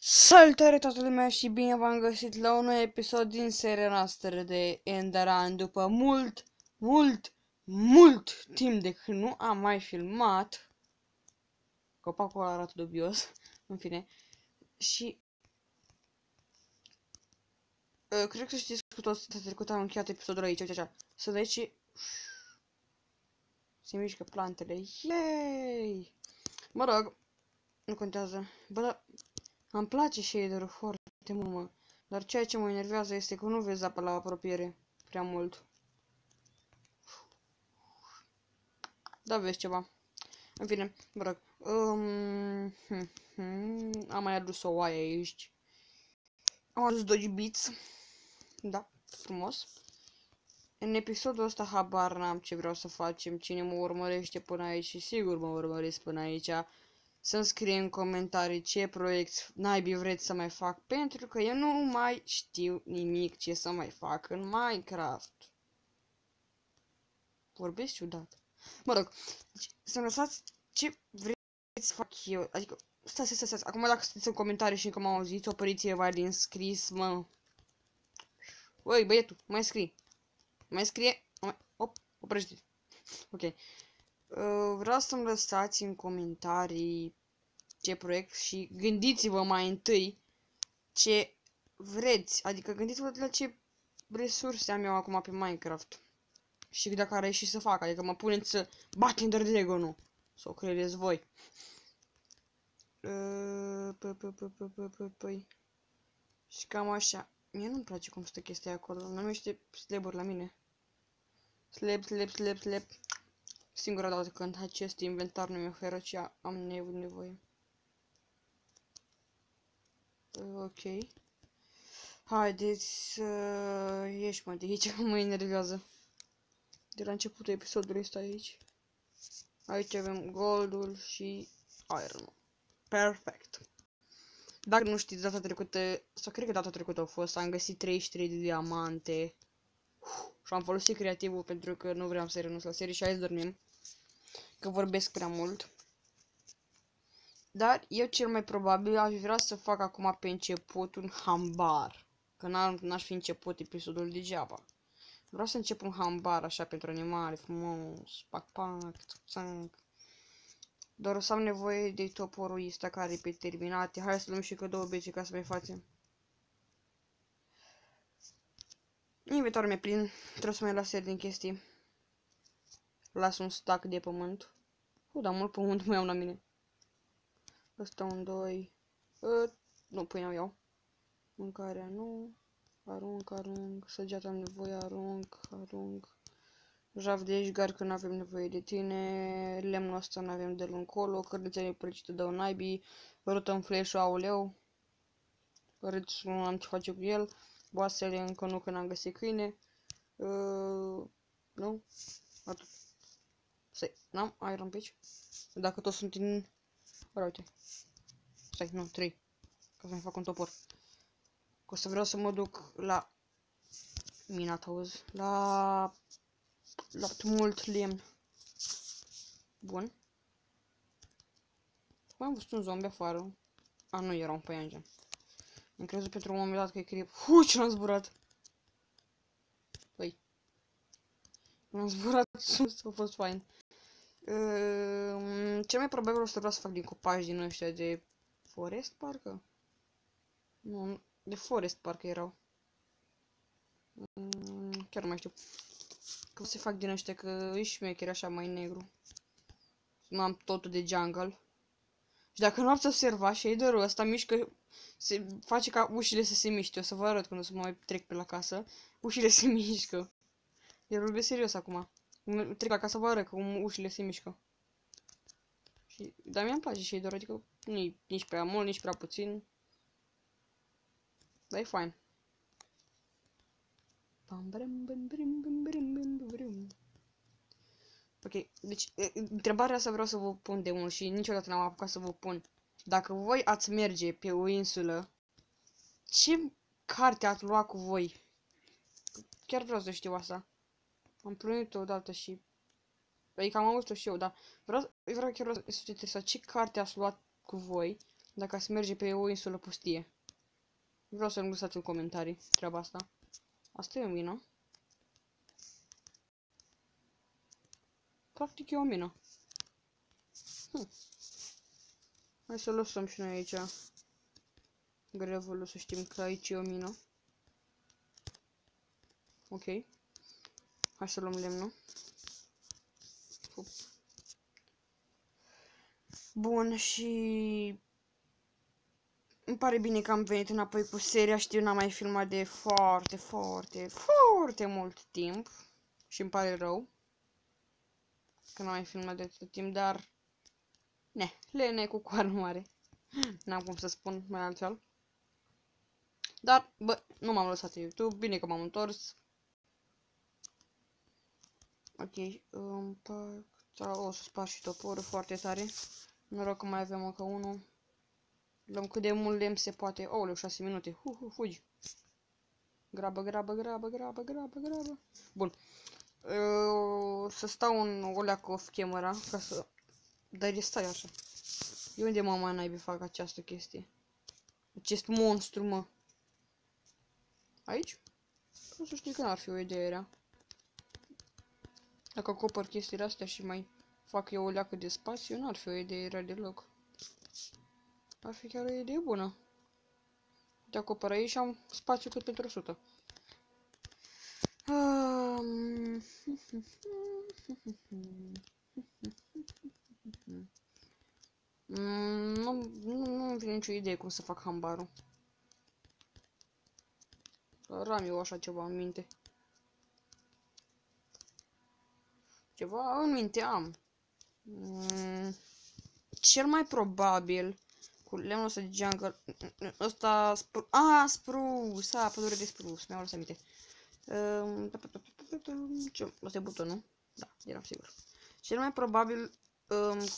Salutare toată lumea și bine v-am găsit la un nou episod din seria noastră de Enderun. După mult timp de când nu am mai filmat. Copacul ăla arată dubios. În fine. Și cred că știți cu toți, data trecută am încheiat episodul aici. Uite. Să vezi și se mișcă plantele. Yay! Mă rog, nu contează. Bă, dar îmi place shader-ul foarte mult, mă. Dar ceea ce mă enervează este că nu vezi apa la apropiere prea mult. Da, vezi ceva. În fine, mă rog. Am mai adus o oaie aici. Am adus 2 bits. Da, frumos. În episodul ăsta habar n-am ce vreau să facem. Cine mă urmărește până aici și sigur mă urmăresc până aici, să-mi scrie în comentarii ce proiect naibii vreți să mai fac, pentru că eu nu mai știu nimic ce să mai fac în Minecraft. Vorbesc ciudat. Mă rog, deci, să-mi lăsați ce vreți să fac eu, adică, stai, acum dacă sunteți în comentarii și încă m-au auzit, operiți vai din scris, mă. Oi, băietul, mai scrie, oprește-te. Ok. Vreau să-mi lăsați în comentarii ce proiect și gândiți-vă mai întâi ce vreți, adică gândiți-vă la ce resurse am eu acum pe Minecraft. Și dacă are și să fac, adică mă puneți să bat Ender Dragon-ul. Să o credeți voi. Păi. Și cam așa. Mie nu-mi place cum stă chestia acolo. Numește slab-uri la mine. Slab. Singura dată când acest inventar nu mi oferă ce am nevoie. Ok. Haideți să ieși mă de aici, mă enervează. De la începutul episodului ăsta aici. Aici avem goldul și iron. Perfect. Dacă nu știți, data trecută, sau cred că data trecută a fost, am găsit 33 de diamante. Și am folosit creativul pentru că nu vreau să renunț la serie și hai să dormim. Că vorbesc prea mult. Dar eu cel mai probabil aș vrea să fac acum pe început un hambar. Că n-aș fi început episodul degeaba. Vreau să încep un hambar așa pentru animale, frumos, pac, țanc. Doar o să am nevoie de toporul ăsta care e pe terminate. Hai să luăm și că 2 bece ca să mai facem. Inventarul mi-e plin, trebuie să mai las din chestii. Las un stack de pământ. Dar mult pământ mai am la mine. Ăsta un 2. Nu, pâinea iau. Mâncarea nu. Arunc. Săgeata am nevoie, arunc. Jaf de eșgar că nu avem nevoie de tine. Lemnul ăsta nu avem de încolo. Cărnița prăcită de un naibii. Rotăm flash-ul, auleu. Râțul nu am ce face cu el. Boasele încă nu, că n-am găsit câine. Nu? Atât. Stai, n-am iron pe aici? Dacă toți sunt în... Uite. Stai, nu, 3. Ca să-mi fac un topor. Că o să vreau să mă duc la... Mina, auzi? La mult lemn. Bun. Mai am văzut un zombie afară. A, nu, era un păianjen. Am crezut pentru un moment dat că e creep. Ce l-am zburat. Păi. L-am zburat sus, a fost fain. Cel mai probabil o să vreau să fac din copaci din ăștia de forest, parcă? Nu, de forest parcă erau. Chiar nu mai știu. Că o să fac din ăștia, că e șmecher așa mai negru. Nu am totul de jungle. Și dacă nu ați observat, shader-ul ăsta mișcă, se face ca ușile să se miște. O să vă arăt când o să mă mai trec pe la casă. Ușile se mișcă. Eu vorbesc serios acum. Trec la casă să vă arăt cum ușile se mișcă. Și, dar mi-mi place shader-ul, adică nu e nici prea mult, nici prea puțin. Dar e fain. Ok, deci întrebarea asta vreau să vă pun de mult și niciodată n-am apucat să vă pun. Dacă voi ați merge pe o insulă, ce carte ați luat cu voi? Chiar vreau să știu asta. Am plănuit odată și... Adică am auzit-o și eu, dar vreau chiar să știu ce carte ați luat cu voi Dacă se merge pe o insulă pustie. Vreau să-mi lăsați în comentarii treaba asta. Asta e o mină. Practic e o mină. Hai să lăsăm și noi aici gravelul, să știm că aici e o mină. Ok. Hai să luăm lemnul. Bun, și îmi pare bine că am venit înapoi cu seria. Știu, n-am mai filmat de foarte mult timp. Și îmi pare rău că n-am mai filmat de atât timp, dar lene cu coară mare. N-am cum să spun mai altfel. Dar, bă, nu m-am lăsat în YouTube, bine că m-am întors. Ok, o să spar și toporul foarte tare. Noroc că mai avem încă unul. Luăm cât de mult lemn se poate. Aoleu, 6 minute. Fugi. Grabă. Bun. Să stau în o leacă off camera ca să... Dar stai așa. Eu unde mama naibii fac această chestie? Acest monstru, mă. Aici? O să știi că n-ar fi o idee rea. Dacă acopăr chestiile astea și mai fac eu o leacă de spațiu, n-ar fi o idee rea deloc. Ar fi chiar o idee bună. Te acopăr aici și am spațiu cât pentru 100. Nu-mi vine nicio idee cum să fac hambarul. Dar am eu așa ceva în minte. Ceva în minte am. Cel mai probabil cu lemnul ăsta de jungle. Ăsta spruce. Pădure de spruce. Mi-am lăsat aminte. Ăsta e butonul. Da, eram sigur. Cel mai probabil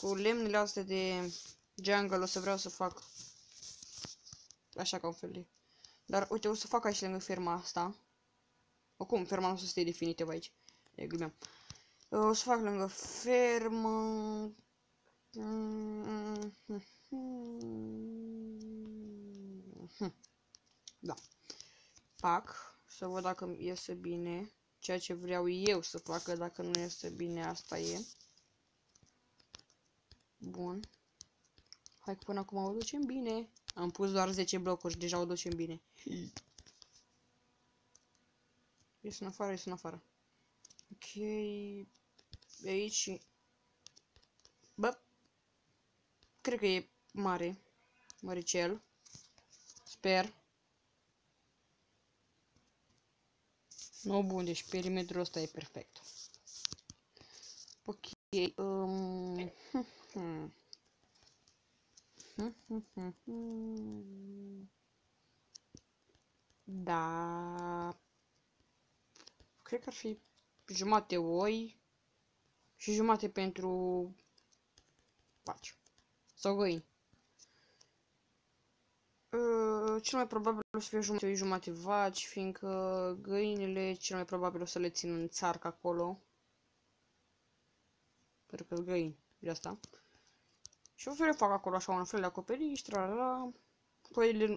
cu lemnele astea de jungle o să vreau să fac așa ca un fel de... Dar uite, o să fac aici lângă ferma asta. Oricum, ferma nu o să stea definitiv aici. E glumeam. O să fac lângă fermă. Da. Fac. Să văd dacă îmi iese bine. Ceea ce vreau eu să facă. Dacă nu iese bine, asta e. Bun. Hai că până acum o ducem bine. Am pus doar 10 blocuri și deja o ducem bine. Ies în afară. Ok. Aici. Bă. Cred că e mare. Măricel. Sper. No, bun, deci perimetrul ăsta e perfect. Ok. Da. Cred că ar fi jumate oi și jumate pentru vaci. Sau găini. Cel mai probabil o să fie jumate oi, jumate vaci, fiindcă găinile cel mai probabil o să le țin în țarcă acolo. Pentru că găini, de asta. Și o să le fac acolo așa un fel de acoperiș, tralala.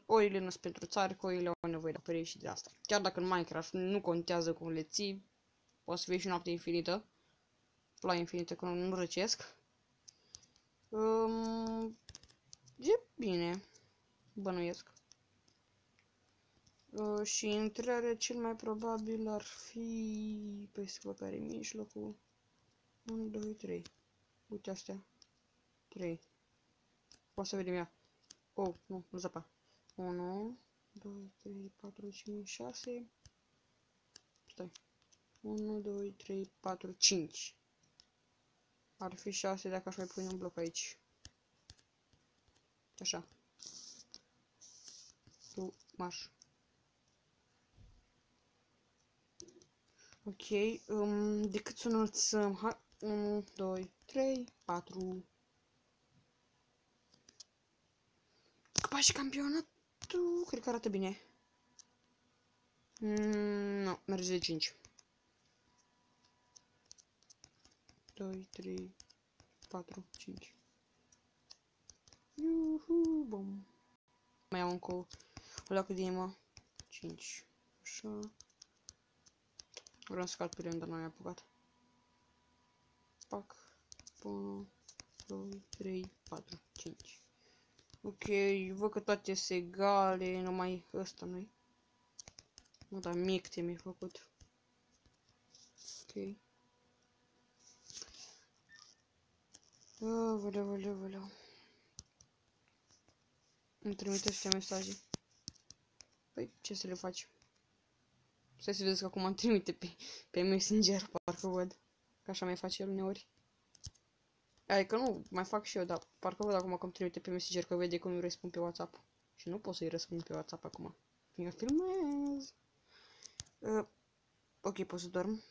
Oile nu sunt pentru țari, că oile au nevoie de acoperiș și de asta. Chiar dacă în Minecraft nu contează cum le ții, o să fie și noapte infinită. La infinită, că nu răcesc. E bine. Bănuiesc. Și intrarea cel mai probabil ar fi... Păi să văd care e mijlocul. 1, 2, 3. Uite astea. 3. Poate să vedem ea. Oh, nu zăpa. 1, 2, 3, 4, 5, 6. Stai. 1, 2, 3, 4, 5. Ar fi 6 dacă aș mai pune un bloc aici. Așa. Tu marș. Ok, de cât să înălțăm? Hai, 1, 2, 3, 4. Cupa și campionatul, cred că arată bine. Nu, merge de 5. 2, 3, 4, 5. Iuhu, bum. Mai iau încă o leacă de inimă. 5. Așa. Vreau să scad pe rând, dar n-am apucat. Pac. 1, 2, 3, 4, 5. Ok, văd că toate sunt egale, numai ăsta nu-i. Nu, dar mic te mi-ai făcut. Ok. Aoleu. Îmi trimite ăștia mesaje. Păi, ce să le faci? Stai să vedeți că acum îmi trimite pe Messenger, parcă văd. Că așa mai face el uneori. Adică nu, mai fac și eu, dar parcă văd acum că îmi trimite pe Messenger, că vede că nu-i răspund pe WhatsApp. Și nu pot să-i răspund pe WhatsApp acum. Eu filmez. Ok, pot să dorm.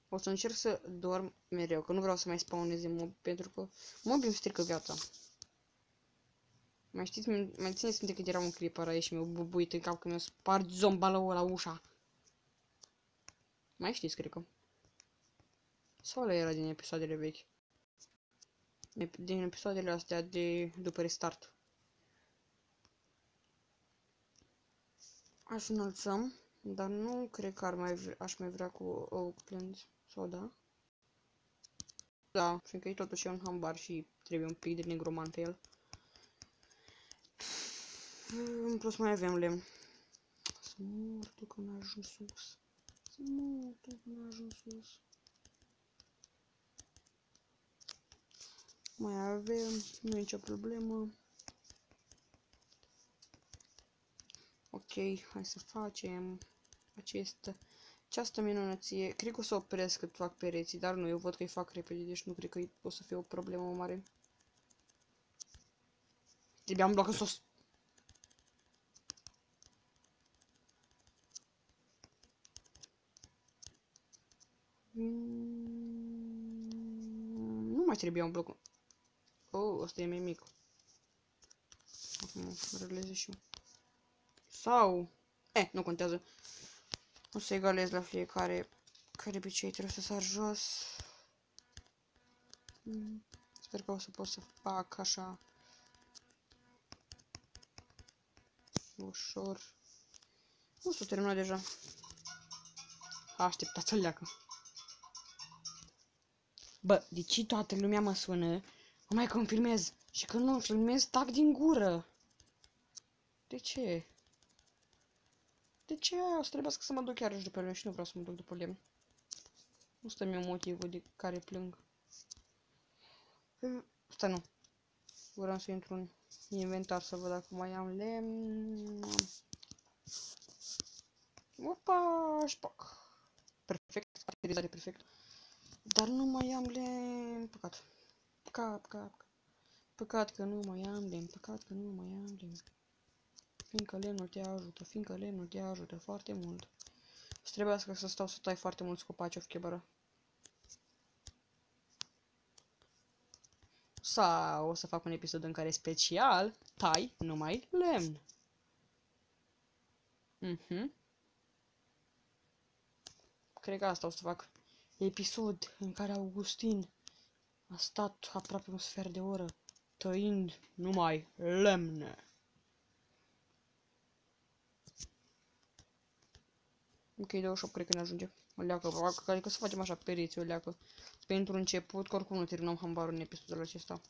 O să încerc să dorm mereu, că nu vreau să mai spawneze mob, pentru că mob îmi strică viața. Mai țineți minte când eram un creeper aici și mi-au bubuit în cap că mi-a spart zombalul la ușa. Mai știți, cred că. Sau ăla era din episoadele vechi? Din episoadele astea de după restart. Aș înălțăm, dar nu cred că aș mai vrea cu Oakland, sau da? Da, fiindcă e totuși un hambar și trebuie un pic de negroman pe el. În plus mai avem lemn. Să mor tu că n-a ajuns sus. Să mor tu că n-a ajuns sus. Mai avem, nu e nicio problemă. Ok, hai să facem această minunăție. Cred că o să opresc cât fac pereții, dar nu, eu văd că îi fac repede, deci nu cred că o să fie o problemă mare. Trebuia un bloc în sus. Nu mai trebuia un bloc. Oh, ăsta e mai mic. Acum reglez și eu. Sau... nu contează. O să egalez la fiecare. Ca de obicei trebuie să sar jos. Sper că o să pot să fac așa. Ușor. Nu s-a terminat deja. A așteptat să leacă. Bă, de ce toată lumea mă sună? Mă mai confirmez. Și când nu filmez, tac din gură. De ce? De ce? O să trebuiască să mă duc iarăși după lemn și nu vreau să mă duc după lemn. Ăsta mi-e motivul de care plâng. Stai, nu. Vreau să intru în inventar să văd dacă mai am lemn. Opa, șpac. Perfect, aterizare perfect. Dar nu mai am lemn. Păcat. Păcat că nu mai am lemn. Fiindcă lemnul te ajută foarte mult. O să trebuiască să stau să tai foarte mulți copaci of chebără. Sau o să fac un episod în care special tai numai lemn. Cred că asta o să fac. Episod în care Augustin a stat aproape un sfert de oră tăind numai lemne. Ok, 28 cred că ne ajunge. O leacă, adică să facem așa pereți, o leacă. Pentru început, că oricum nu terminăm hambarul în episodul acesta.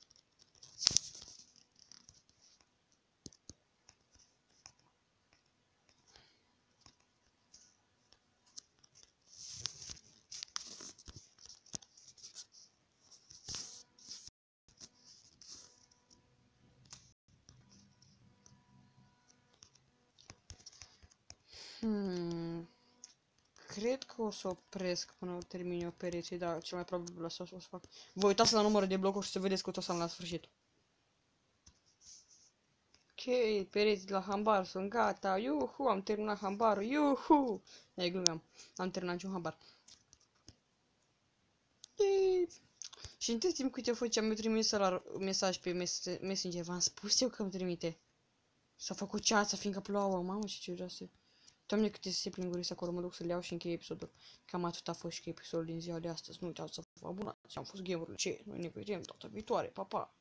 Cred că o să opresc până termin eu pereții, dar cel mai probabil asta o să fac. Vă uitați la numărul de blocuri și să vedeți cât o să am la sfârșit. Ok, pereții de la hambar sunt gata, iuhu, am terminat hambarul, iuhu! Ei, glumeam, am terminat niciun hambar. Yay! Și între timp cât eu făceam, mi-a trimis la mesaj pe Messenger, v-am spus eu că îmi trimite. S-a făcut ceața, fiindcă plouă, mamă, ce ciudăse. Doamne, câte se plingurisi acolo, mă duc să le iau și închei episodul. Cam atât a fost și episodul din ziua de astăzi. Nu uitați să vă abonați, am fost gamer-ul ce, noi ne vedem data viitoare, pa, pa!